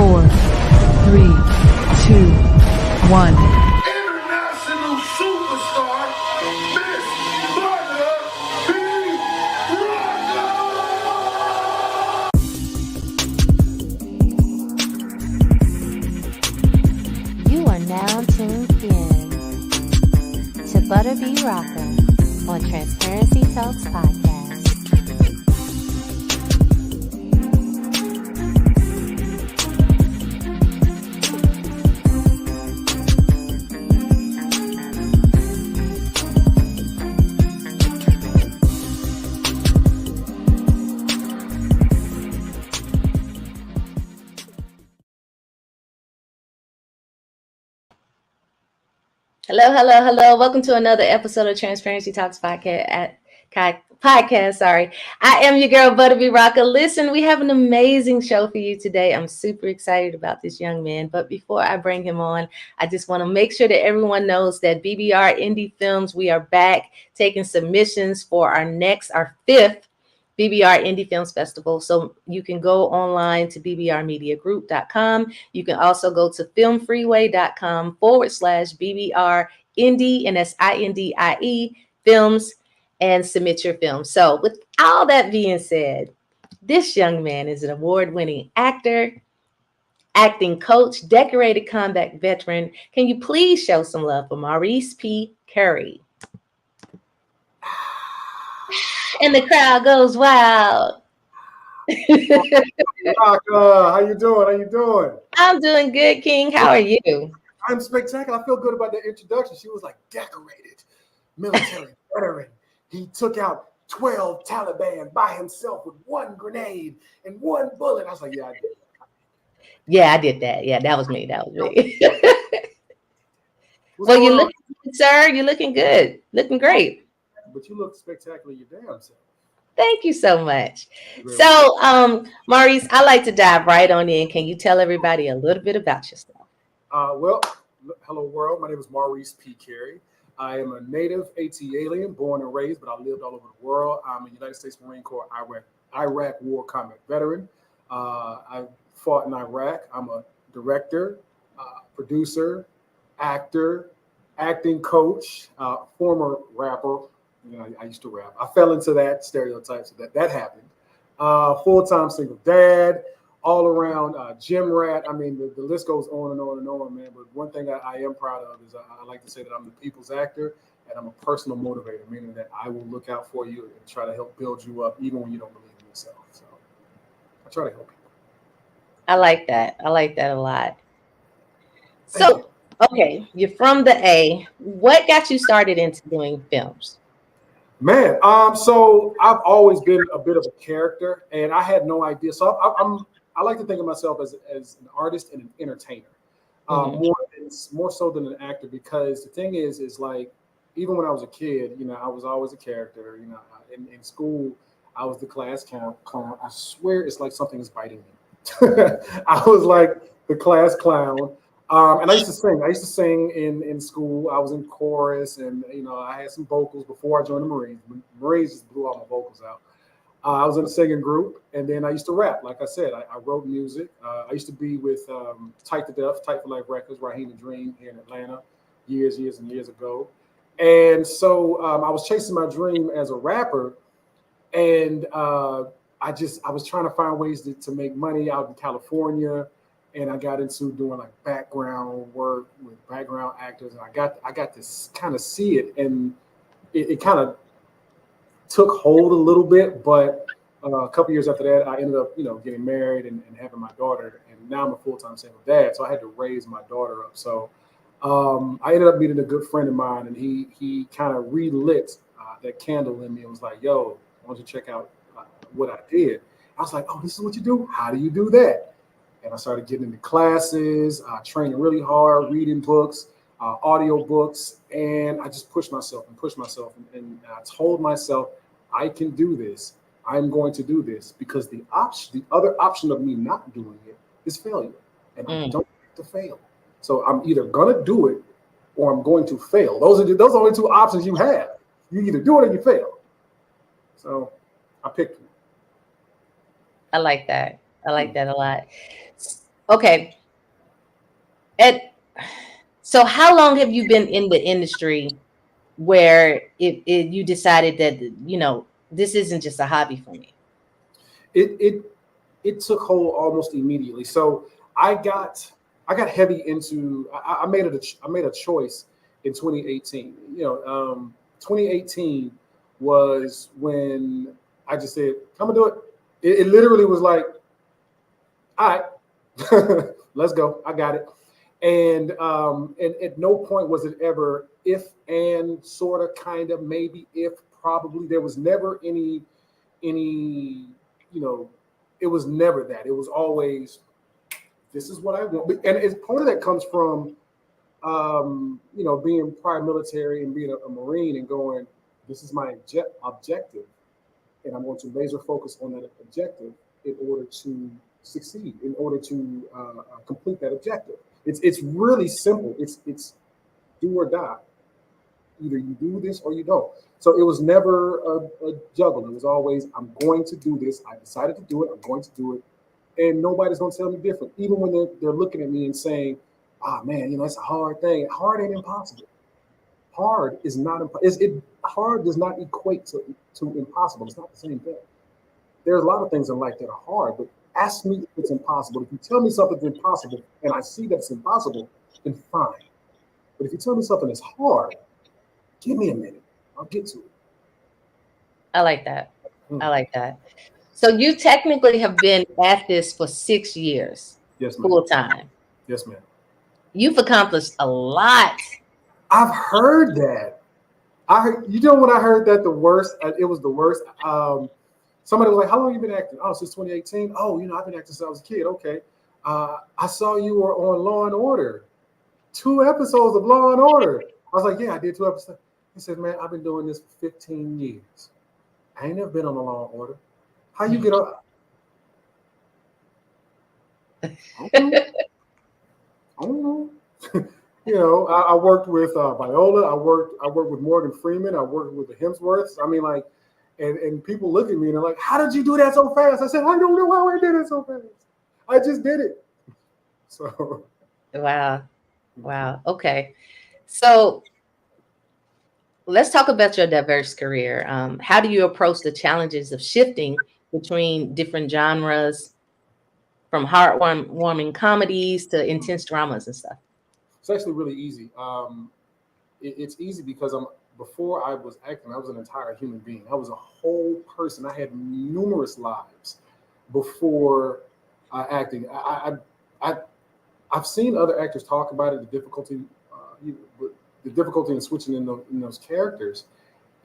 4, 3, 2, 1. International superstar, Miss Viola Davis. You are now tuned in to Butter Be Rockin' on Transparency Talks Podcast. Hello. Welcome to another episode of Transparency Talks Podcast. I am your girl, Butterby Rocker. Listen, we have an amazing show for you today. I'm super excited about this young man. But before I bring him on, I just want to make sure that everyone knows that BBR Indie Films, we are back taking submissions for our fifth BBR Indie Films Festival. So you can go online to bbrmediagroup.com. You can also go to filmfreeway.com/BBR Indie, and that's INDIE films, and submit your film. So with all that being said, this young man is an award-winning actor, acting coach, decorated combat veteran. Can you please show some love for Maurice P. Kerry? And the crowd goes wild. How you doing? I'm doing good, King. How are you? I'm spectacular. I feel good about that introduction. She was like, decorated military veteran. He took out 12 Taliban by himself with one grenade and one bullet. I was like, yeah, I did. Yeah, I did that. Yeah, that was me. Well, you're looking good, sir. You're looking good. Looking great. But you look spectacular your damn self. Thank you so much. So, Maurice, I like to dive right on in. Can you tell everybody a little bit about yourself? Well, hello world. My name is Maurice P. Kerry. I am a native AT alien, born and raised, but I lived all over the world. I'm a United States Marine Corps Iraq War combat veteran. I fought in Iraq. I'm a director, producer, actor, acting coach, former rapper. You know, I used to rap. I fell into that stereotype, so that happened. Full-time single dad, all around gym rat. I mean, the list goes on and on and on, man. But one thing I am proud of is I like to say that I'm the people's actor, and I'm a personal motivator, meaning that I will look out for you and try to help build you up, even when you don't believe in yourself. So I try to help people. I like that. I like that a lot. So, okay, you're from the A. What got you started into doing films? Man, so I've always been a bit of a character, and I had no idea. So I like to think of myself as an artist and an entertainer, more so than an actor. Because the thing is like, even when I was a kid, you know, I was always a character. You know, in school, I was the class clown. I swear, it's like something is biting me. I was like the class clown. And I used to sing. I used to sing in school. I was in chorus, and you know, I had some vocals before I joined the Marines. Marines just blew all my vocals out. I was in a singing group, and then I used to rap. Like I said, I wrote music. I used to be with Tight to Death, Tight for Life Records, Raheem the Dream here in Atlanta, years and years ago. And so I was chasing my dream as a rapper, and I was trying to find ways to make money out in California. And I got into doing like background work with background actors, and I got to kind of see it, and it kind of took hold a little bit. But a couple years after that, I ended up, you know, getting married and having my daughter, and now I'm a full-time single dad. So I had to raise my daughter up. So I ended up meeting a good friend of mine, and he kind of relit that candle in me and was like, "Yo, why don't you check out what I did?" I was like, "Oh, this is what you do? How do you do that?" And I started getting into classes, training really hard, reading books, audio books, and I just pushed myself. And I told myself, I can do this. I'm going to do this, because the other option of me not doing it is failure. And I don't have to fail. So I'm either going to do it or I'm going to fail. Those are the only two options you have. You either do it or you fail. So I picked one. I like that. I like that a lot. Okay. At So how long have you been in the industry where you decided that, this isn't just a hobby for me? It took hold almost immediately. So I got I got heavy into. I made a choice in 2018. 2018 was when I just said, "I'm gonna do it." It literally was like, "All right, let's go. I got it." And at no point was it ever if and sort of kind of maybe if probably. There was never any you know it was never that. It was always, this is what I want. And it's part of that comes from being prior military and being a Marine and going, this is my objective, and I'm going to laser focus on that objective in order to succeed, in order to complete that objective. It's really simple. It's do or die. Either you do this or you don't. So it was never a juggle. It was always, I'm going to do this. I decided to do it. I'm going to do it. And nobody's going to tell me different. Even when they're looking at me and saying, man, it's a hard thing. Hard ain't impossible. Hard is not hard does not equate to impossible. It's not the same thing. There's a lot of things in life that are hard, but ask me if it's impossible. If you tell me something's impossible and I see that it's impossible, then fine. But if you tell me something is hard, give me a minute. I'll get to it. I like that. I like that. So you technically have been at this for 6 years. Yes, ma'am. Full time. Yes, ma'am. You've accomplished a lot. I've heard that. When I heard that, the worst, it was the worst. Somebody was like, how long have you been acting? Oh, since 2018. Oh, I've been acting since I was a kid. Okay. I saw you were on Law and Order. 2 episodes of Law and Order. I was like, yeah, I did 2 episodes. He said, man, I've been doing this for 15 years. I ain't never been on a Law and Order. How you get up? I don't know. I worked with Viola. I worked with Morgan Freeman. I worked with the Hemsworths. I mean, like, and people look at me and they're like, how did you do that so fast? I said, I don't know how I did it so fast. I just did it. So. Wow. Okay. So let's talk about your diverse career. How do you approach the challenges of shifting between different genres, from heartwarming comedies to intense dramas and stuff? It's actually really easy. It's easy because before I was acting, I was an entire human being. I was a whole person. I had numerous lives before acting. I've seen other actors talk about it, the difficulty in switching in those characters,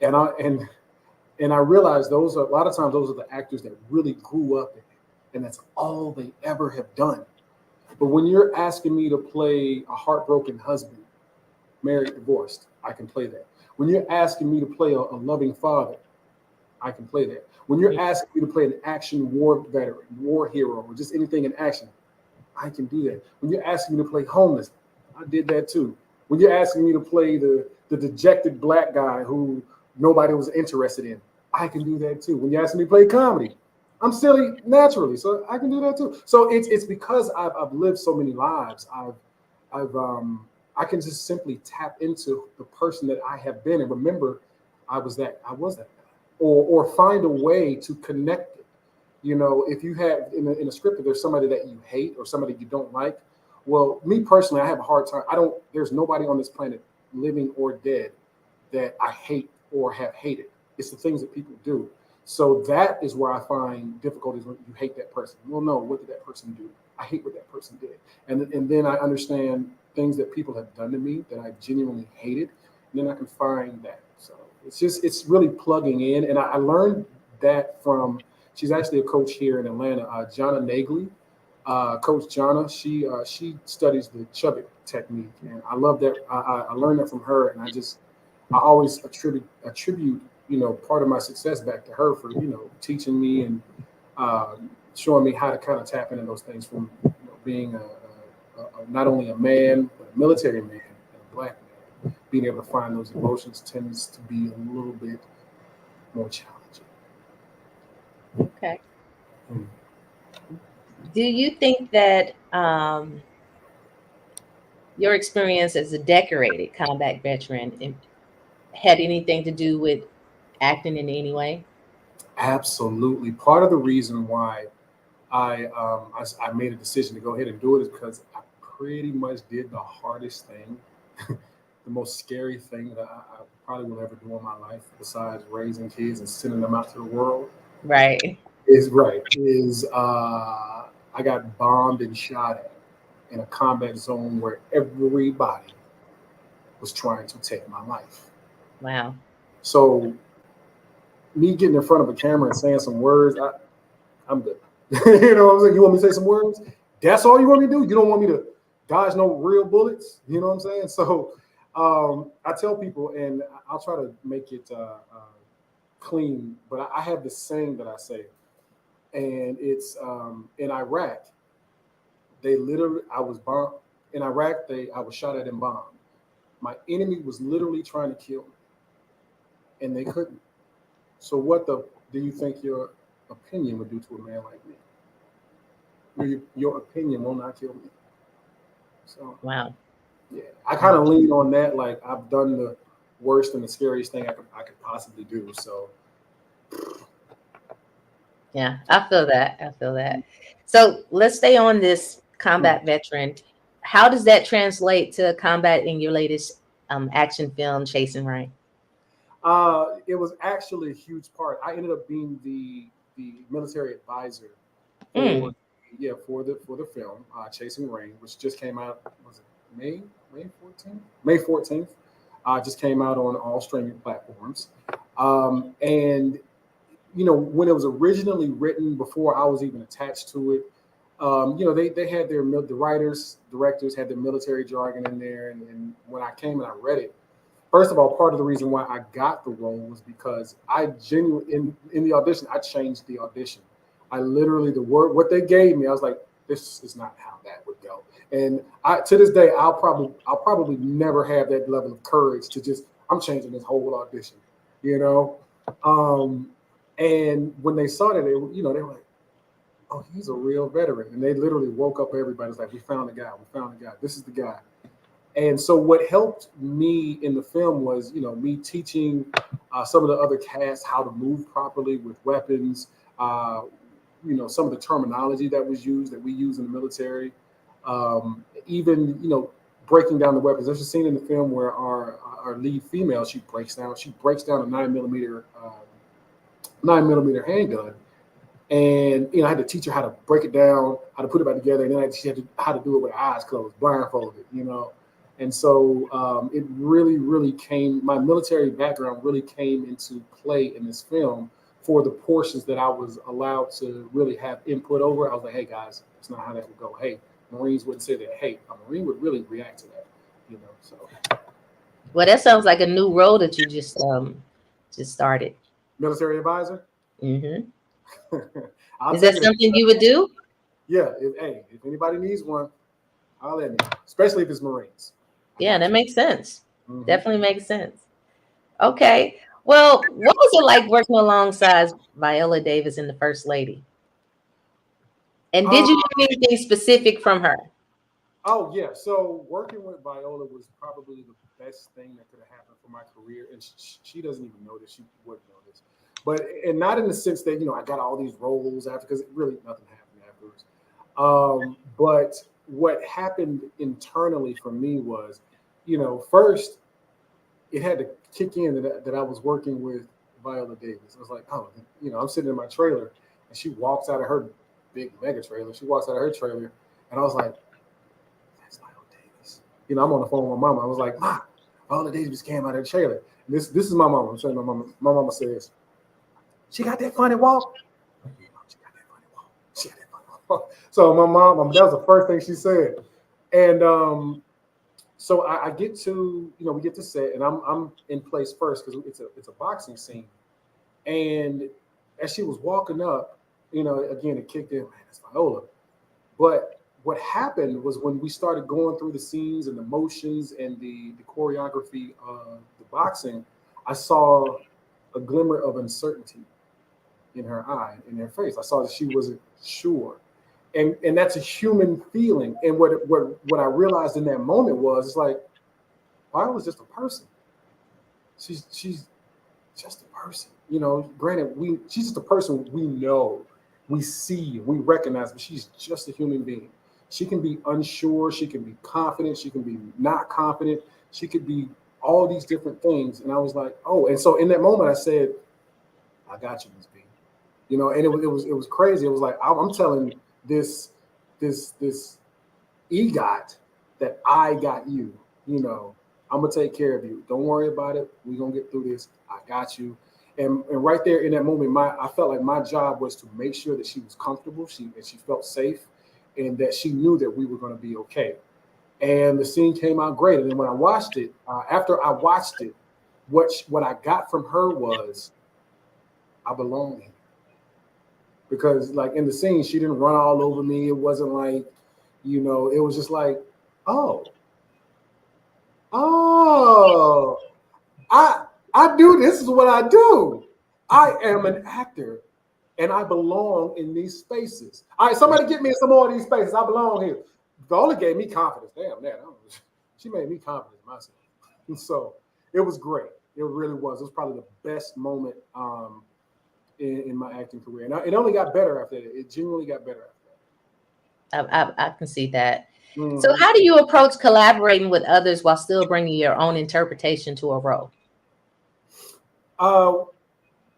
and I realized a lot of times those are the actors that really grew up in it, and that's all they ever have done. But when you're asking me to play a heartbroken husband, married, divorced, I can play that. When you're asking me to play a loving father, I can play that. When you're asking me to play an action war veteran, war hero, or just anything in action, I can do that. When you're asking me to play homeless, I did that too. When you're asking me to play the dejected black guy who nobody was interested in, I can do that too. When you're asking me to play comedy, I'm silly naturally, so I can do that too. So it's because I've lived so many lives. I can just simply tap into the person that I have been and remember I was that guy, or find a way to connect it. If you have in a script, if there's somebody that you hate or somebody you don't like, well, me personally, I have a hard time. There's nobody on this planet, living or dead, that I hate or have hated. It's the things that people do. So that is where I find difficulties when you hate that person. Well, no, what did that person do? I hate what that person did. And then I understand things that people have done to me that I genuinely hated. And then I can find that. So it's really plugging in. And I learned that from, she's actually a coach here in Atlanta, Jonna Nagley. Coach Jonna, she studies the Chubbuck technique. And I love that. I learned that from her. And I always attribute part of my success back to her for teaching me and showing me how to kind of tap into those things from being not only a man but a military man and a black man. Being able to find those emotions tends to be a little bit more challenging. Okay. Do you think that your experience as a decorated combat veteran had anything to do with acting in any way? Absolutely. Part of the reason why I made a decision to go ahead and do it is because I pretty much did the hardest thing, the most scary thing that I probably will ever do in my life, besides raising kids and sending them out to the world. Right. Is I got bombed and shot at in a combat zone where everybody was trying to take my life. Wow. So me getting in front of a camera and saying some words, I'm good. You know what I'm saying? You want me to say some words? That's all you want me to do? You don't want me to dodge no real bullets? You know what I'm saying? So I tell people, and I'll try to make it clean, but I have this saying that I say, and it's in Iraq. They literally, I was bombed in Iraq. I was shot at and bombed. My enemy was literally trying to kill me, and they couldn't. So what the do you think your opinion would do to a man like me? Your opinion will not kill me. So Wow. yeah, I kind of lean on that. Like I've done the worst and the scariest thing I could possibly do. So Yeah, I feel that. I feel that. So let's stay on this mm. combat veteran. How does that translate to combat in your latest action film, Chasing Rain? It was actually a huge part. I ended up being the military advisor for Mm, for the film Chasing Rain, which just came out. Was it May 14th? May 14th. Just came out on all streaming platforms. And when it was originally written, before I was even attached to it, they had the writers, directors had their military jargon in there, and when I came and I read it, first of all, part of the reason why I got the role was because I genuinely in the audition I changed the audition. I literally the word what they gave me, I was like, this is not how that would go. And I to this day I'll probably never have that level of courage to just I'm changing this whole audition, you know. Um, and when they saw that, they were like, oh, he's a real veteran. And they literally woke up everybody. It's like, we found the guy. We found the guy. This is the guy. And so what helped me in the film was, me teaching some of the other cast how to move properly with weapons, uh, some of the terminology that was used that we use in the military, even, breaking down the weapons. There's a scene in the film where our lead female, she breaks down a 9mm handgun. And I had to teach her how to break it down, how to put it back together, and then she had to how to do it with her eyes closed, blindfolded. And so it really, really came. My military background really came into play in this film for the portions that I was allowed to really have input over. I was like, hey guys, that's not how that would go. Hey, Marines wouldn't say that. Hey, a Marine would really react to that. So well, that sounds like a new role that you just started. military advisor. Hmm. I'll Is that take it. something you would do? Yeah. If anybody needs one, I'll let me. Especially if it's Marines. I Yeah, got that you. makes sense. Mhm. Definitely makes sense. Okay. Well, what was it like working alongside Viola Davis and the First Lady? And did Uh, you learn anything specific from her? oh yeah. So working with Viola was probably the best thing that could have happened for my career, and she doesn't even know this. She wouldn't know this, but and not in the sense that I got all these roles after because really nothing happened afterwards. But what happened internally for me was, first it had to kick in that I was working with Viola Davis. I was like, oh, I'm sitting in my trailer, and she walks out of her big mega trailer. She walks out of her trailer, and I was like, that's Viola Davis. I'm on the phone with my mama. I was like, Ma, Viola Davis came out of the trailer. And this is my mama. I'm saying my mama. My mama says, she got that funny walk. I'm like, yeah, Mom, she got that funny walk. She got that funny walk. So my mom, that was the first thing she said. And so I get to, we get to set, and I'm in place first because it's a boxing scene. And as she was walking up, again it kicked in, man, that's Viola. But what happened was when we started going through the scenes and the motions and the choreography of the boxing, I saw a glimmer of uncertainty in her eye, in her face. I saw that she wasn't sure. And that's a human feeling. And what I realized in that moment was, it's like, Viola was just a person. She's just a person. You know, granted, she's just a person we know, we see, we recognize, but she's just a human being. She can be unsure, she can be confident, she can be not confident, she could be all these different things. And I was like, oh, and so in that moment I said, I got you, Miss B. You know, and it was crazy. It was like, I'm telling this EGOT that I got you, you know, I'm gonna take care of you. Don't worry about it. We're gonna get through this. I got you. And right there in that moment, I felt like my job was to make sure that she was comfortable, she felt safe, and that she knew that we were gonna be okay. And the scene came out great. And then when I watched it, after I watched it, what I got from her was, I belong here. Because like in the scene, she didn't run all over me. It wasn't like, you know, it was just like, oh, I do, this is what I do. I am an actor and I belong in these spaces. All right, somebody get me in some more of these spaces. I belong here. Viola gave me confidence. Damn that. She made me confident in myself. And so it was great. It really was. It was probably the best moment in my acting career. And it only got better after that. It genuinely got better after that. I can see that. Mm-hmm. So how do you approach collaborating with others while still bringing your own interpretation to a role?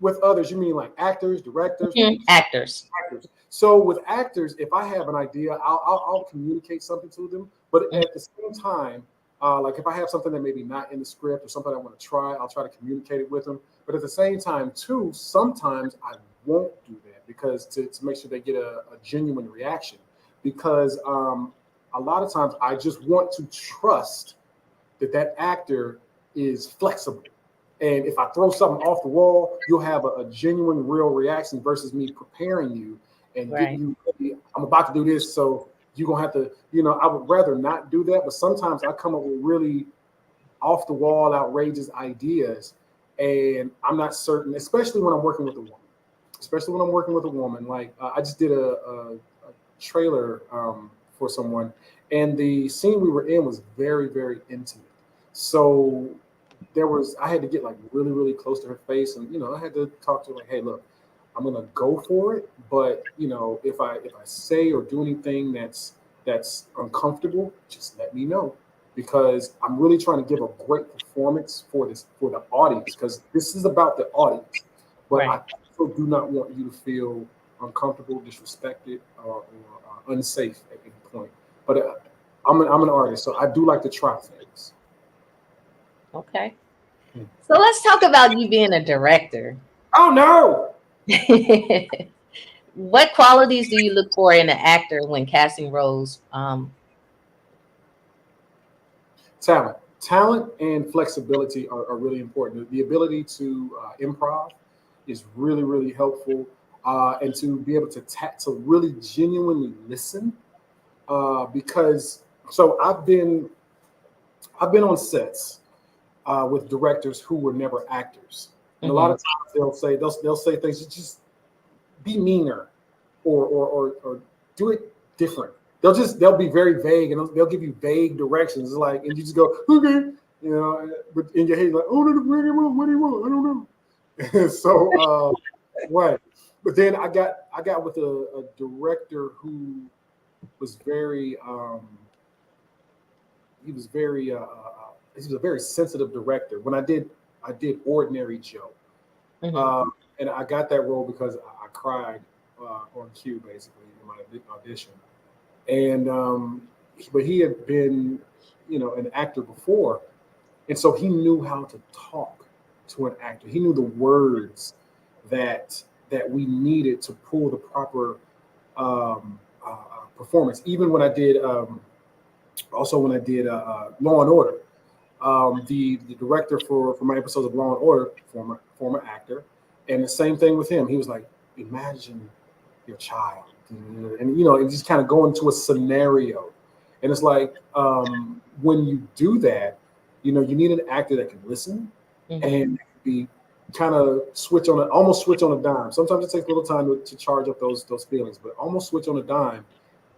With others, you mean like actors, directors? Mm-hmm. Actors. So with actors, if I have an idea, I'll communicate something to them. But at the same time, like if I have something that maybe not in the script or something I want to try, I'll try to communicate it with them. But at the same time, too, sometimes I won't do that because to make sure they get a genuine reaction. Because a lot of times I just want to trust that actor is flexible. And if I throw something off the wall, you'll have a genuine, real reaction versus me preparing you and getting you, I'm about to do this, so you're going to have to, you know, I would rather not do that. But sometimes I come up with really off the wall, outrageous ideas. And I'm not certain, especially when I'm working with a woman. Like I just did a trailer for someone, and the scene we were in was very, very intimate. So I had to get like really, really close to her face, and you know, I had to talk to her like, hey, look, I'm gonna go for it, but you know, if I say or do anything that's uncomfortable, just let me know, because I'm really trying to give a great performance for the audience, because this is about the audience. But I also do not want you to feel uncomfortable, disrespected, or unsafe at any point. But I'm an artist, so I do like to try things. Okay. So let's talk about you being a director. Oh no! What qualities do you look for in an actor when casting roles? Talent and flexibility are really important. The ability to improv is really, really helpful, and to be able to really genuinely listen. Because I've been on sets with directors who were never actors, and a lot of times they'll say things, just be meaner or do it different. They'll be very vague, and they'll give you vague directions. It's like, and you just go, okay, you know, but in your head you're like, oh, what do you want? I don't know. So right. But then I got with a director who was very he was a very sensitive director. When I did Ordinary Joe, and I got that role because I cried on cue, basically, in my audition. And but he had been, you know, an actor before, and so he knew how to talk to an actor. He knew the words that we needed to pull the proper performance. Even when I did Law and Order, the director for my episodes of Law and Order, former actor, and the same thing with him. He was like, imagine your child, and you know, and just kind of go into a scenario. And it's like, when you do that, you know, you need an actor that can listen and be kind of almost switch on a dime. Sometimes it takes a little time to charge up those feelings, but almost switch on a dime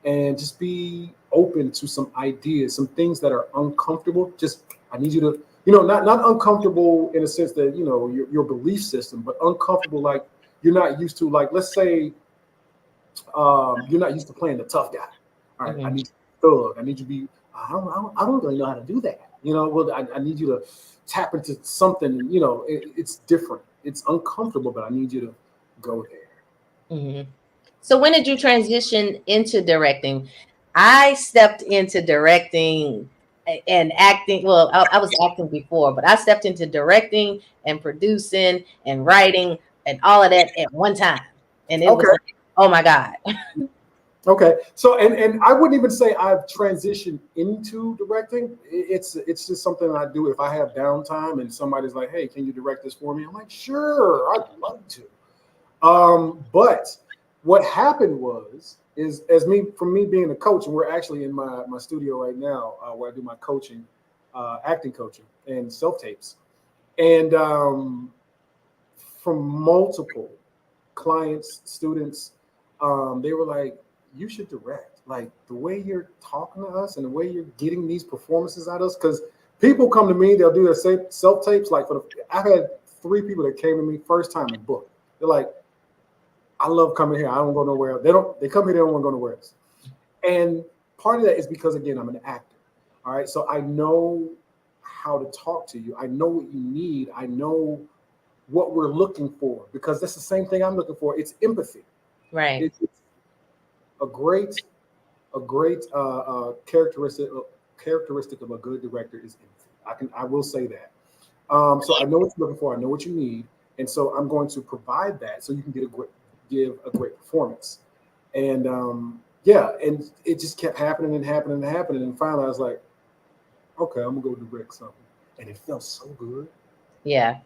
and just be open to some ideas, some things that are uncomfortable. Just I need you to, not uncomfortable in a sense that your belief system, but uncomfortable like you're not used to. Like let's say you're not used to playing the tough guy. All right, I need you to be thug. I need you to be. I don't really know how to do that. Well, I need you to tap into something. It's different. It's uncomfortable, but I need you to go there. Mm-hmm. So when did you transition into directing? I stepped into directing and acting. Well, I was acting before, but I stepped into directing and producing and writing and all of that at one time. And it was Okay. like, oh my God. Okay. So, and I wouldn't even say I've transitioned into directing. It's just something I do if I have downtime and somebody's like, "Hey, can you direct this for me?" I'm like, "Sure, I'd love to." But what happened is from me being a coach, and we're actually in my studio right now where I do my coaching, acting coaching and self tapes, and from multiple clients, students, they were like, "You should direct. Like the way you're talking to us and the way you're getting these performances out of us." Because people come to me, they'll do their self tapes. Like I've had 3 people that came to me first time in book. They're like, "I love coming here. I don't go nowhere." They come here. They don't want to go nowhere else. And part of that is because again, I'm an actor. All right, so I know how to talk to you. I know what you need. I know what we're looking for because that's the same thing I'm looking for. It's empathy. Right. It's a great characteristic of a good director is empathy. I will say that. So I know what you're looking for. I know what you need, and so I'm going to provide that so you can give a great performance. And and it just kept happening and happening and happening, and finally I was like, okay, I'm gonna go direct something, and it felt so good. Yeah.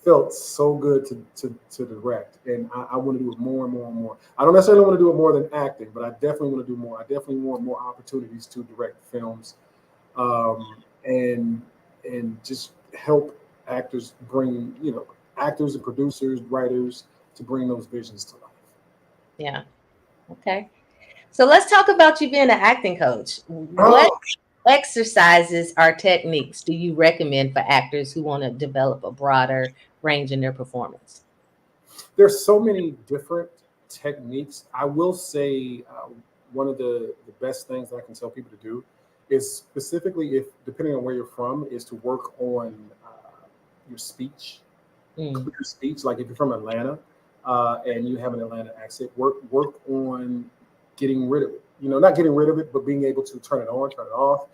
Felt so good to direct, and I want to do it more and more and more. I don't necessarily want to do it more than acting, but I definitely want to do more. I definitely want more opportunities to direct films, and just help actors bring actors and producers, writers to bring those visions to life. Yeah. Okay. So let's talk about you being an acting coach. What Oh, exercises or techniques do you recommend for actors who want to develop a broader range in their performance? there's so many different techniques. I will say one of the best things that I can tell people to do is specifically if depending on where you're from is to work on your speech, Mm. clear speech. Like if you're from Atlanta and you have an Atlanta accent, work on getting rid of it. Not getting rid of it, but being able to turn it on, turn it off.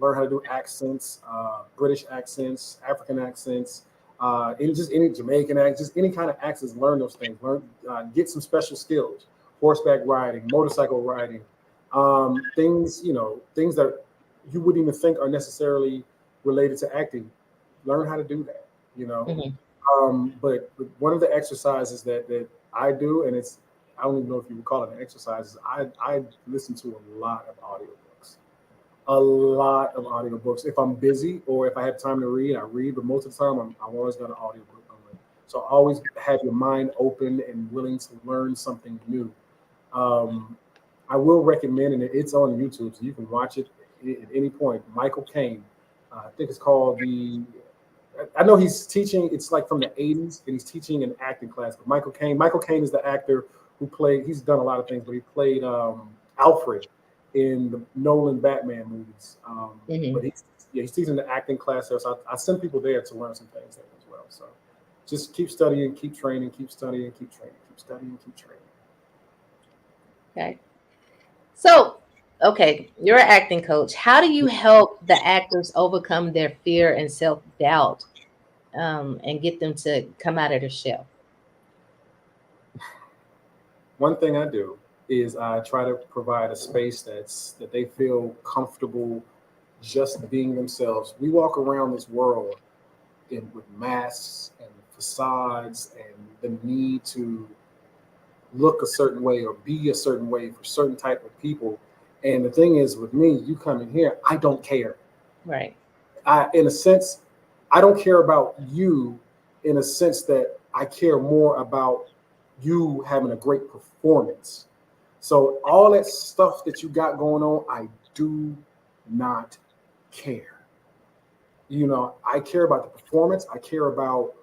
Learn how to do accents, British accents, African accents, any Jamaican accent, just any kind of accents. Learn those things. Learn, get some special skills: horseback riding, motorcycle riding, things that you wouldn't even think are necessarily related to acting. Learn how to do that. You know, Mhm. but one of the exercises that I do, and I don't even know if you would call it an exercise, is I listen to a lot of audiobooks. A lot of audiobooks. If I'm busy or if I have time to read, I read, but most of the time I'm always got an audiobook going. So always have your mind open and willing to learn something new. Um, I will recommend, and it's on YouTube, so you can watch it at any point. Michael Caine. I think it's called I know he's teaching. It's like from the '80s, and he's teaching an acting class. But Michael Caine. Michael Caine is the actor who played. He's done a lot of things, but he played Alfred in the Nolan Batman movies. But Mhm. he's teaching the acting class there. So I send people there to learn some things there as well. So just keep studying, keep training, keep studying, keep training, keep studying, keep training. Okay. So, okay, you're an acting coach. How do you help the actors overcome their fear and self-doubt and get them to come out of their shell? One thing I do is I try to provide a space that they feel comfortable just being themselves. We walk around this world with masks and facades and the need to look a certain way or be a certain way for certain type of people. And the thing is, with me, you come in here, I don't care. Right. In a sense, I don't care about you in a sense that I care more about you having a great performance. So all that stuff that you got going on, I do not care. You know, I care about the performance. I care about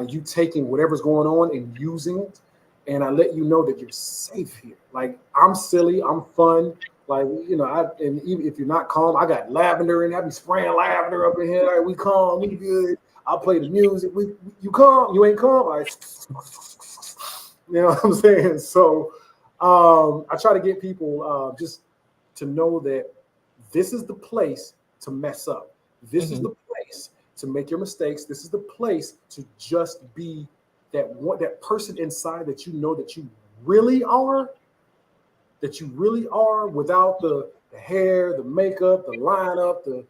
you taking whatever's going on and using it. And I let you know that you're safe here. Like, I'm silly, I'm fun. Like, you know, and even if you're not calm, I got lavender and I be spraying lavender up in here. Like, we calm, we good. I'll play the music. You calm, you ain't calm. All right. You know what I'm saying? So I try to get people just to know that this is the place to mess up. This is the place to make your mistakes. This is the place to just be that person inside that you know that you really are, without the hair, the makeup, the lineup, the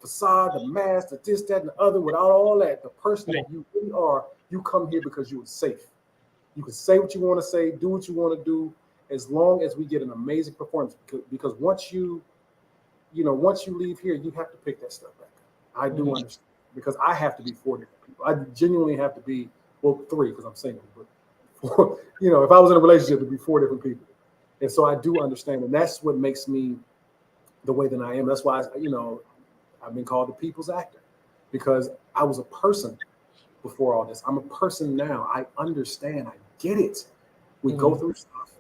facade, the mask, the this, that, and the other, without all that, the person that you really are, you come here because you are safe. You can say what you want to say, do what you want to do, as long as we get an amazing performance. Because once you leave here, you have to pick that stuff back up. I do understand, because I have to be 4 different people. I genuinely have to be, well, 3 because I'm single, but 4, you know, if I was in a relationship, it'd be 4 different people. And so I do understand, and that's what makes me the way that I am. That's why I've been called the people's actor, because I was a person before all this. I'm a person now. I understand. I get it. We go through stuff,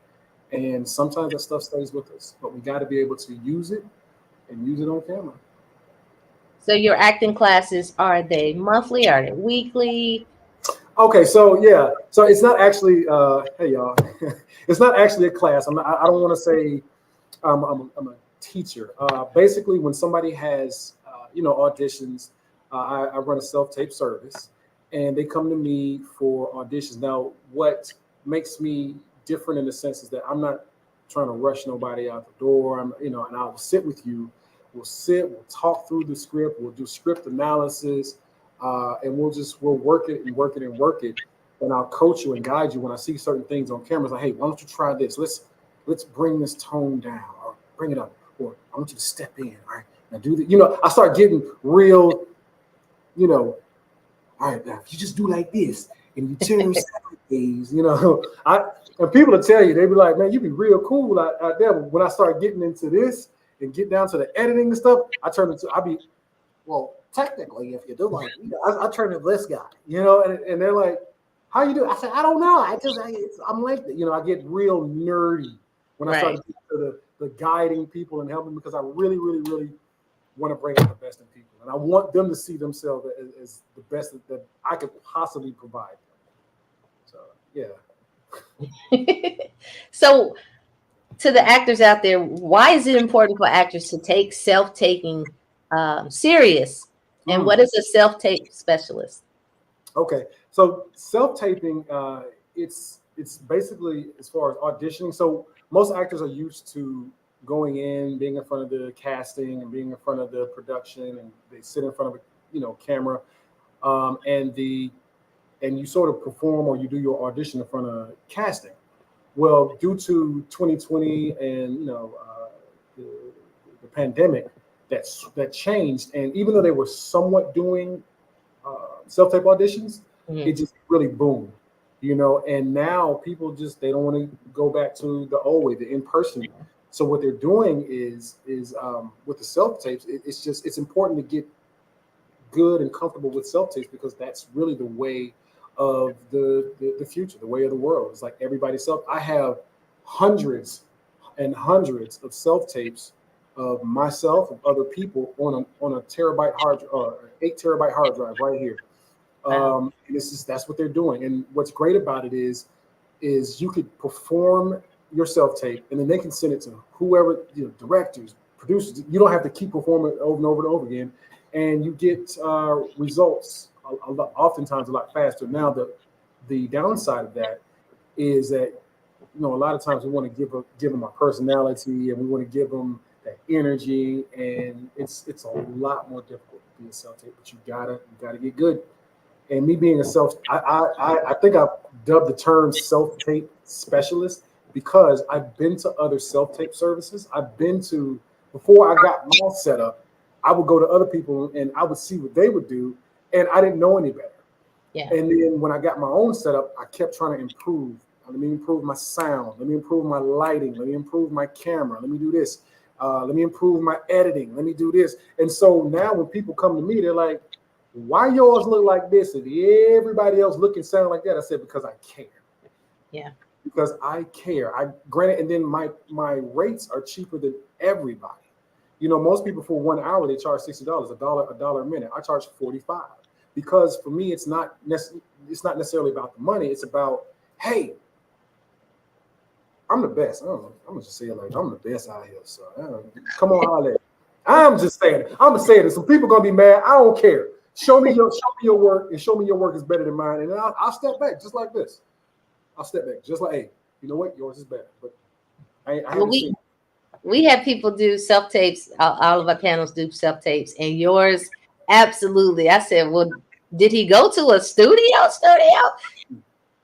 and sometimes that stuff stays with us, but we got to be able to use it and use it on camera. So your acting classes, are they monthly? Are they weekly? Okay, so yeah, so it's not actually hey y'all, it's not actually a class. I don't want to say I'm a teacher. Basically, when somebody has auditions, I run a self-tape service, and they come to me for auditions. Now, what makes me different in the sense is that I'm not trying to rush nobody out the door. And I will sit with you. We'll talk through the script. We'll do script analysis. And we'll work it and work it and work it, and I'll coach you and guide you when I see certain things on camera. It's like, hey, why don't you try this? Let's bring this tone down, or bring it up, or I want you to step in. All right, now do the. I start getting real. All right, now if you just do like this and you turn sideways, and people will tell you, they be like, man, you be real cool out there. But when I start getting into this and get down to the editing and stuff, I be, well, technically, if you do like, I turn to this guy, and they're like, how you do? I said, I don't know. I'm like that. I get real nerdy when I start to the guiding people and helping, because I really, really, really want to bring out the best in people. And I want them to see themselves as the best that I could possibly provide them. So, yeah. So, to the actors out there, why is it important for actors to take self-taping serious? And what is a self-tape specialist? Okay, so self-taping, it's basically as far as auditioning. So most actors are used to going in, being in front of the casting and being in front of the production, and they sit in front of a camera, and you sort of perform, or you do your audition in front of casting. Well, due to 2020 and the pandemic, that changed, and even though they were somewhat doing self-tape auditions, it just really boomed, and now people they don't want to go back to the old way, the in-person. So what they're doing is with the self-tapes, it's important to get good and comfortable with self-tapes, because that's really the way of the future, the way of the world. It's like everybody's self. I have hundreds and hundreds of self-tapes of myself and other people on a terabyte hard, 8 terabyte hard drive right here. And that's what they're doing. And what's great about it is you could perform your self-tape, and then they can send it to whoever, directors, producers. You don't have to keep performing it over and over and over again, and you get results oftentimes a lot faster. Now the downside of that is that a lot of times we want to give them our personality, and we want to give them that energy, and it's a lot more difficult to be a self-tape, but you gotta get good. And me being I think I've dubbed the term self-tape specialist, because I've been to other self-tape services. Before I got my setup, I would go to other people and I would see what they would do, and I didn't know any better. Yeah. And then when I got my own setup, I kept trying to improve. Let me improve my sound. Let me improve my lighting. Let me improve my camera. Let me do this. Let me improve my editing. Let me do this. And so now when people come to me, they're like, why yours look like this and everybody else look and sound like that? I said, because I care. Yeah. Because I care. Granted, and then my rates are cheaper than everybody. You know, most people for 1 hour, they charge $60, a dollar a minute. I charge 45 because for me, it's not necessarily about the money. It's about, hey, I'm the best. I'm gonna just say it like I'm the best out here. So come on, holler. I'm just saying it. I'm gonna say it. Some people gonna be mad. I don't care. Show me your work, and show me your work is better than mine, and then I'll step back just like this. I'll step back just like, hey, you know what? Yours is better. But I haven't seen it. We have people do self tapes. All of our panels do self tapes, and yours absolutely. I said, well, did he go to a studio?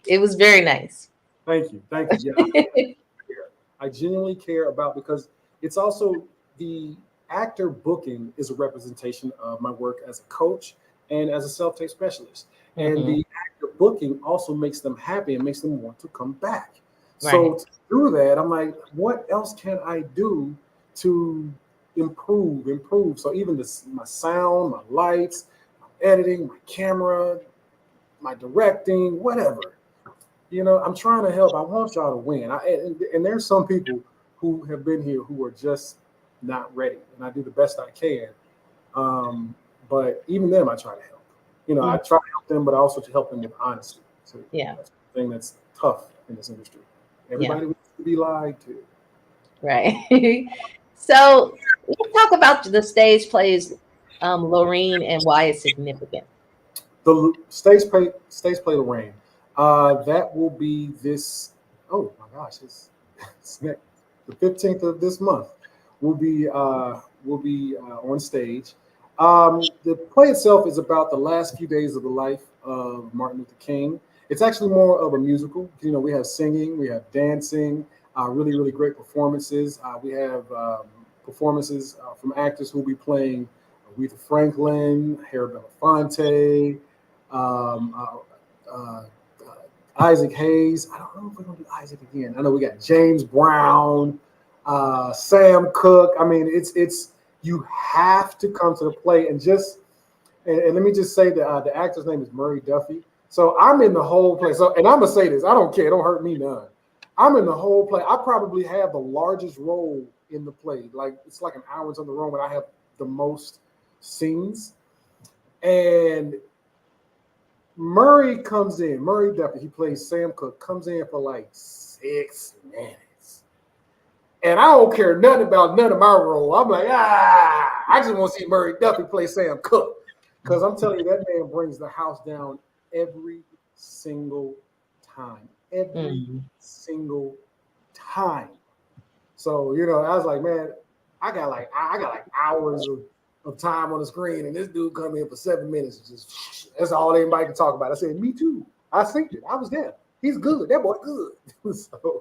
It was very nice. Thank you. Yeah, I genuinely care about, because it's also the actor booking is a representation of my work as a coach and as a self-tape specialist. And the actor booking also makes them happy and makes them want to come back. So to do that, I'm like, what else can I do to improve? So even my sound, my lights, my editing, my camera, my directing, whatever. You know, I'm trying to help. I want y'all to win. And there's some people who have been here who are just not ready, and I do the best I can. But even them, I try to help. You know, I try to help them, but I also to help them with honesty. So that's the thing that's tough in this industry. Everybody wants to be lied to. Right. So let's talk about the stage plays, Lorraine, and why it's significant. The stage play Lorraine. That will be this. Oh my gosh, it's the 15th of this month. We'll be on stage. The play itself is about the last few days of the life of Martin Luther King. It's actually more of a musical. You know, we have singing, we have dancing, really, really great performances. We have performances from actors who will be playing Aretha Franklin, Harry Belafonte, Isaac Hayes. I don't know if we're going to do Isaac again. I know we got James Brown, Sam Cooke. I mean, it's you have to come to the play and let me just say that the actor's name is Murray Duffy. So I'm in the whole play. So, and I'm gonna say this, I don't care, it don't hurt me none. I'm in the whole play. I probably have the largest role in the play. Like it's like an hour into the room, and I have the most scenes. And Murray Duffy, he plays Sam Cooke, comes in for like 6 minutes. And I don't care nothing about none of my role. I'm like, I just want to see Murray Duffy play Sam Cooke. Because I'm telling you, that man brings the house down every single time. Every single time. So, you know, I was like, man, I got like hours of time on the screen, and this dude come in for 7 minutes. Just that's all anybody can talk about. I said, me too. I synced it. I was there. He's good. That boy good. So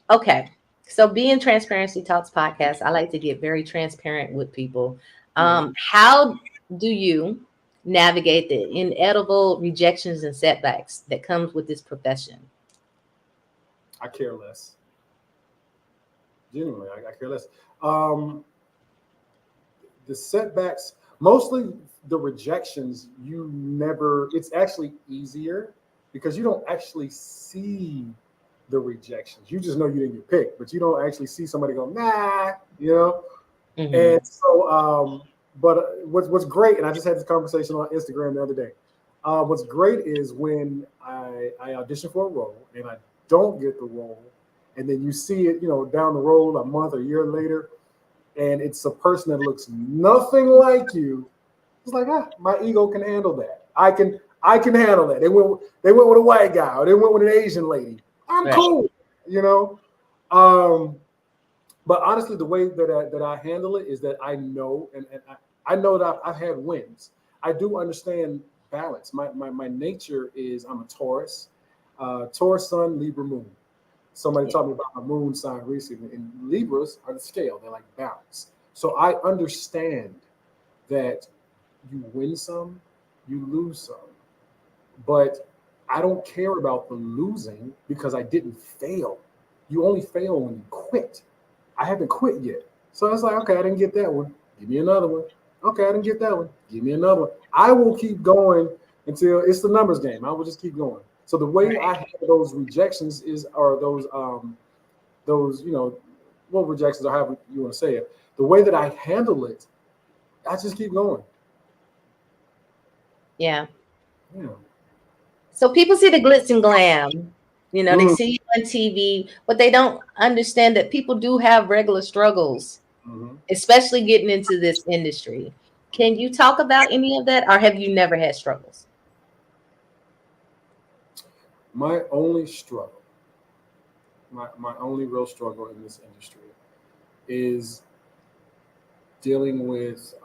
Okay. So being Transparency Talks podcast, I like to get very transparent with people. How do you navigate the inedible rejections and setbacks that comes with this profession? I care less. Genuinely, I care less. The setbacks, mostly the rejections, it's actually easier because you don't actually see the rejections. You just know you didn't get picked, but you don't actually see somebody go, nah, you know? And so, but what's great, and I just had this conversation on Instagram the other day. What's great is when I audition for a role and I don't get the role, and then you see it, you know, down the road a month or a year later, and it's a person that looks nothing like you. It's like, my ego can handle that. I can handle that. They went with a white guy, or they went with an Asian lady. I'm cool, you know. But honestly, the way that I handle it is that I know, and I know that I've had wins. I do understand balance. My nature is I'm a Taurus, Taurus sun, Libra moon. Somebody taught me about my moon sign recently, and Libras are the scale. They're like balance. So I understand that you win some, you lose some. But I don't care about the losing because I didn't fail. You only fail when you quit. I haven't quit yet. So it's like, okay, I didn't get that one. Give me another one. Okay, I didn't get that one. Give me another one. I will keep going until it's the numbers game. I will just keep going. So the way I handle those rejections or those, well, rejections or however you want to say it, the way that I handle it, I just keep going. Yeah. Yeah. So people see the glitz and glam. They Mm. see you on TV, but they don't understand that people do have regular struggles, Mhm. especially getting into this industry. Can you talk about any of that, or have you never had struggles? My only struggle, my only real struggle in this industry is dealing with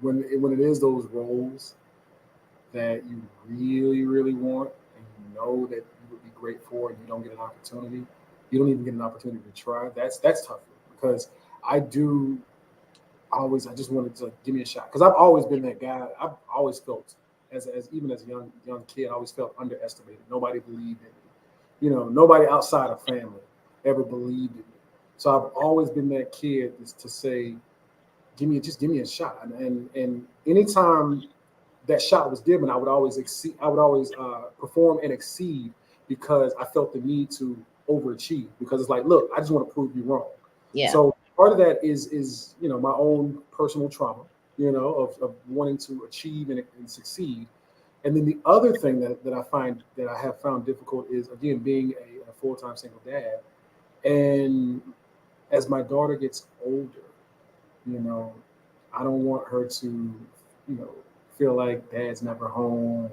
when it is those roles that you really, really want and you know that you would be great for and you don't get an opportunity. You don't even get an opportunity to try. That's tough because I do always I just wanted to give me a shot because I've always been that guy. I've always felt as even as a young kid, I always felt underestimated. Nobody believed in me. Nobody outside of family ever believed in me. So I've always been that kid to say, give me a shot. And anytime that shot was given, I would always exceed. I would always perform and exceed because I felt the need to overachieve. Because it's like, look, I just want to prove you wrong. Yeah. So part of that is my own personal trauma, of wanting to achieve and succeed. And then the other thing that I find that I have found difficult is again being a full-time single dad. And as my daughter gets older, you know, I don't want her to, feel like dad's never home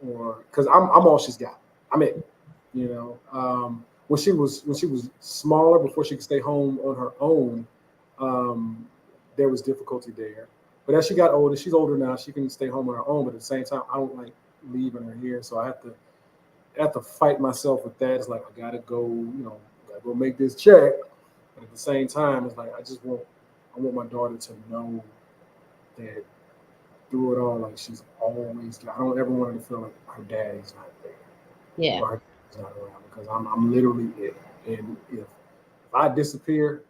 or because I'm all she's got. I'm it. When she was smaller, before she could stay home on her own, um, there was difficulty there. But as she got older, she's older now. She can stay home on her own. But at the same time, I don't like leaving her here, so I have to fight myself with that. It's like I gotta go, gotta go make this check. But at the same time, it's like I want my daughter to know that through it all, like she's always. I don't ever want her to feel like her daddy's not there Yeah. or her daddy's not around because I'm literally it. And if I disappear,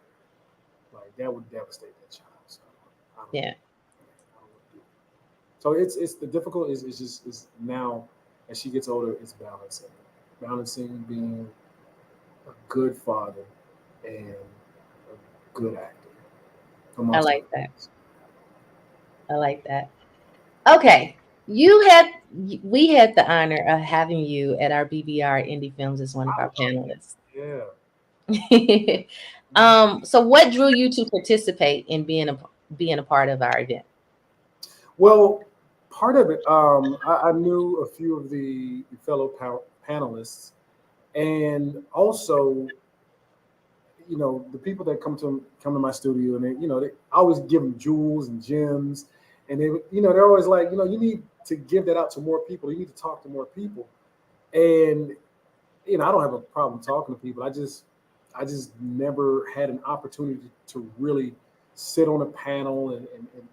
like that would devastate that child. So I don't, Yeah. I don't want to do it. So it's the difficult is now as she gets older, it's balancing being a good father and a good actor I amongst other like that. things. I like that. Okay. You had We had the honor of having you at our BBR Indie Films as one of our panelists. Yeah. So what drew you to participate in being a part of our event? Well, part of it, I knew a few of the fellow panelists, and also, the people that come to my studio, and they I always give them jewels and gems, and they're always like, you need to give that out to more people. You need to talk to more people, and I don't have a problem talking to people. I just never had an opportunity to really sit on a panel and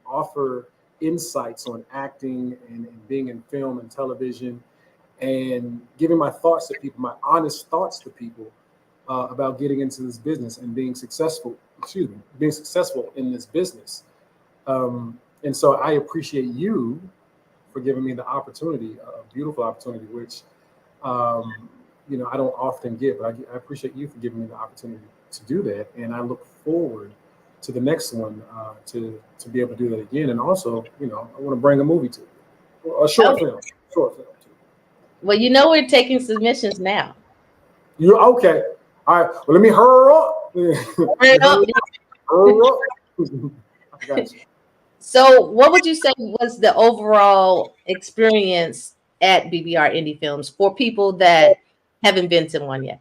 offer insights on acting and being in film and television and giving my thoughts to people, my honest thoughts to people about getting into this business and being successful. Excuse me, being successful in this business. And so I appreciate you for giving me the opportunity, a beautiful opportunity, which I don't often get, but I appreciate you for giving me the opportunity to do that, and I look forward to the next one to be able to do that again. And also, I want to bring a movie to you, a Okay. short film too. Well, we're taking submissions now. You okay? All right. Well, let me hurry up. Hurry up. Hurry up. I got you. So, what would you say was the overall experience at BBR Indie Films for people that haven't been to one yet?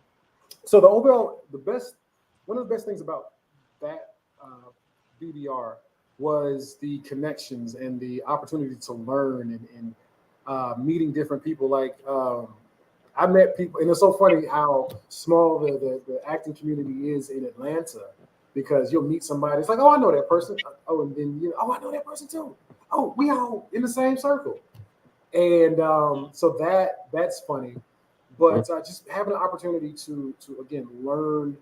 So one of the best things about that BBR was the connections and the opportunity to learn and meeting different people. Like I met people, and it's so funny how small the acting community is in Atlanta because you'll meet somebody. It's like, oh, I know that person. Oh, and then oh, I know that person too. Oh, we all in the same circle. And so that's funny. But just having an opportunity to again learn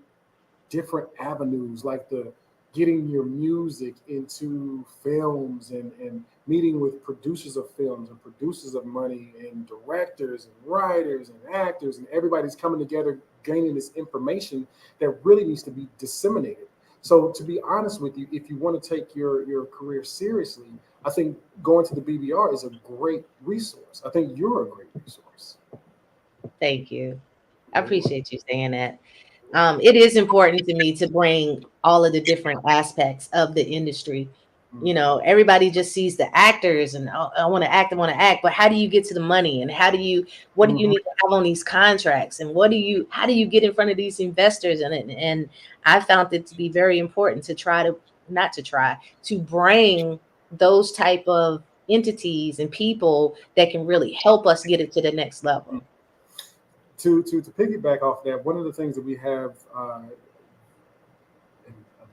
different avenues, like the getting your music into films and meeting with producers of films and producers of money and directors and writers and actors, and everybody's coming together gaining this information that really needs to be disseminated. So to be honest with you, if you want to take your career seriously, I think going to the BBR is a great resource. I think you're a great resource. Thank you. I appreciate you saying that. It is important to me to bring all of the different aspects of the industry. You know, everybody just sees the actors and oh, I want to act, I want to act, but how do you get to the money, and what do you need to have on these contracts, and how do you get in front of these investors? And I found it to be very important to to bring those type of entities and people that can really help us get it to the next level. To piggyback off that, one of the things that we have a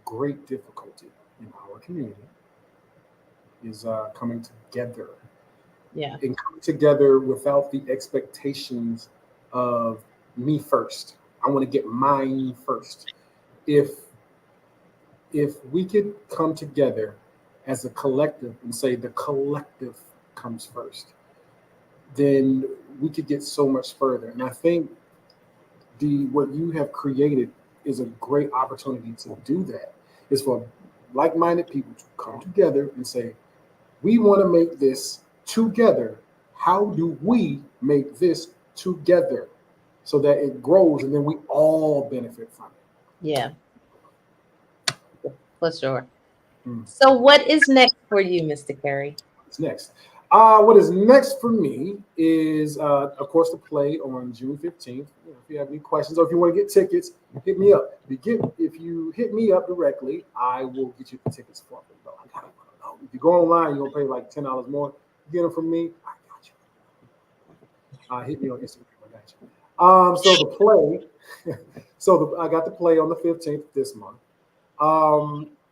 great difficulty in our community is coming together. Yeah. And coming together without the expectations of me first. I want to get mine first. If we could come together as a collective and say the collective comes first, then we could get so much further. And I think what you have created is a great opportunity to do that. Is for like-minded people to come together and say, we want to make this together. How do we make this together so that it grows and then we all benefit from it? Yeah, for sure. So what is next for you, Mr. Kerry? What's next? What is next for me is, of course, the play on June 15th. If you have any questions or if you want to get tickets, hit me up. If you hit me up directly, I will get you the tickets for me. If you go online, you're going to pay like $10 more. You get them from me, I got you. Hit me on Instagram. I got you. So the play, I got the play on the 15th this month.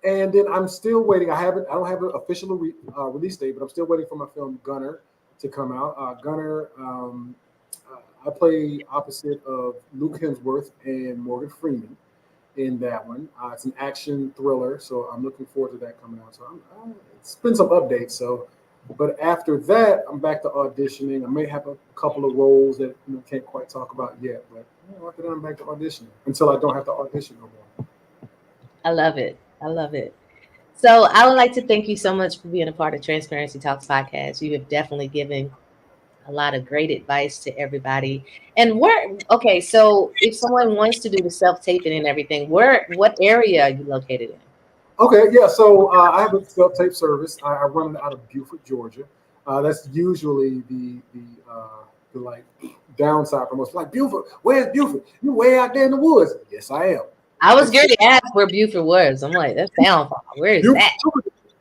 And then I'm still waiting. I don't have an official release date, but I'm still waiting for my film Gunner to come out. Gunner, I play opposite of Luke Hemsworth and Morgan Freeman in that one. It's an action thriller, so I'm looking forward to that coming out. So it's been some updates. But after that, I'm back to auditioning. I may have a couple of roles that can't quite talk about yet, but after that, I'm back to auditioning until I don't have to audition no more. I love it. I love it. So I would like to thank you so much for being a part of Transparency Talks podcast. You have definitely given a lot of great advice to everybody. And so if someone wants to do the self-taping and everything, what area are you located in? Okay, yeah. So I have a self-tape service. I run it out of Beaufort, Georgia. That's usually the like downside for most. Like, Beaufort, where's Beaufort? You way out there in the woods. Yes, I am. I was going to ask where Beaufort was. I'm like, that sounds far. Where is that?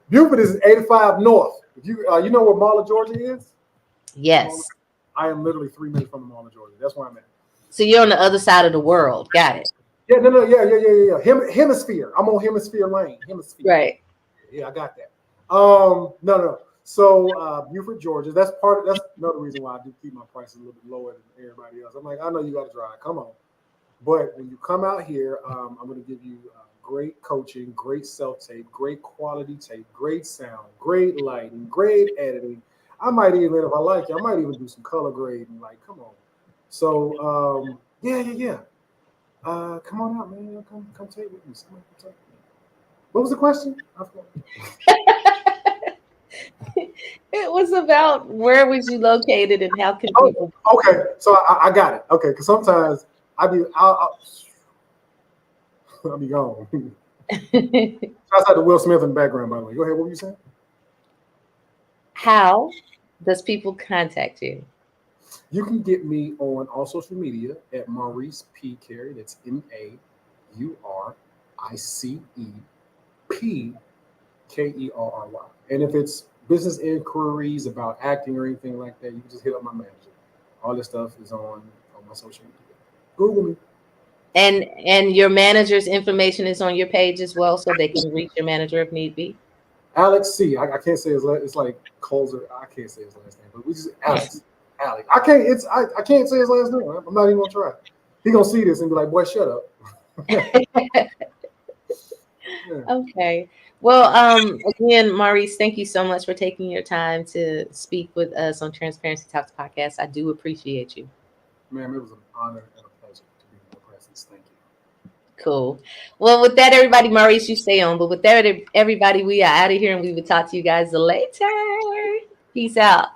Beaufort is 85 North. If you know where Marla, Georgia is? Yes. I am literally 3 minutes from Marla, Georgia. That's where I'm at. So you're on the other side of the world. Got it. Yeah, yeah. Hemisphere. I'm on Hemisphere Lane. Hemisphere. Right. Yeah, I got that. No. So Beaufort, Georgia. That's another reason why I do keep my prices a little bit lower than everybody else. I'm like, I know you got to drive. Come on. But when you come out here, I'm going to give you great coaching, great self-tape, great quality tape, great sound, great lighting, great editing. I might even, if I like it, I might even do some color grading. Like, come on. So, yeah. Come on out, man. Come tape with me. What was the question? It was about where was you located and how can people. Okay, so I got it. Okay, because sometimes I'll be gone. Shouts out to Will Smith in the background, by the way. Go ahead. What were you saying? How does people contact you? You can get me on all social media at Maurice P. Kerry. That's MauricePKerry. And if it's business inquiries about acting or anything like that, you can just hit up my manager. All this stuff is on my social media. Google me. And your manager's information is on your page as well, so they can reach your manager if need be. Alex C. I can't say his last. It's like Colzer. I can't say his last name, but we just Alex. Alex. I can't say his last name. I'm not even gonna try. He gonna see this and be like, "Boy, shut up." Yeah. Okay. Well, again, Maurice, thank you so much for taking your time to speak with us on Transparency Talks podcast. I do appreciate you. Ma'am, it was an honor and a pleasure to be in your presence. Thank you. Cool. Well, with that, everybody, Maurice, you stay on. But with that, everybody, we are out of here, and we will talk to you guys later. Peace out.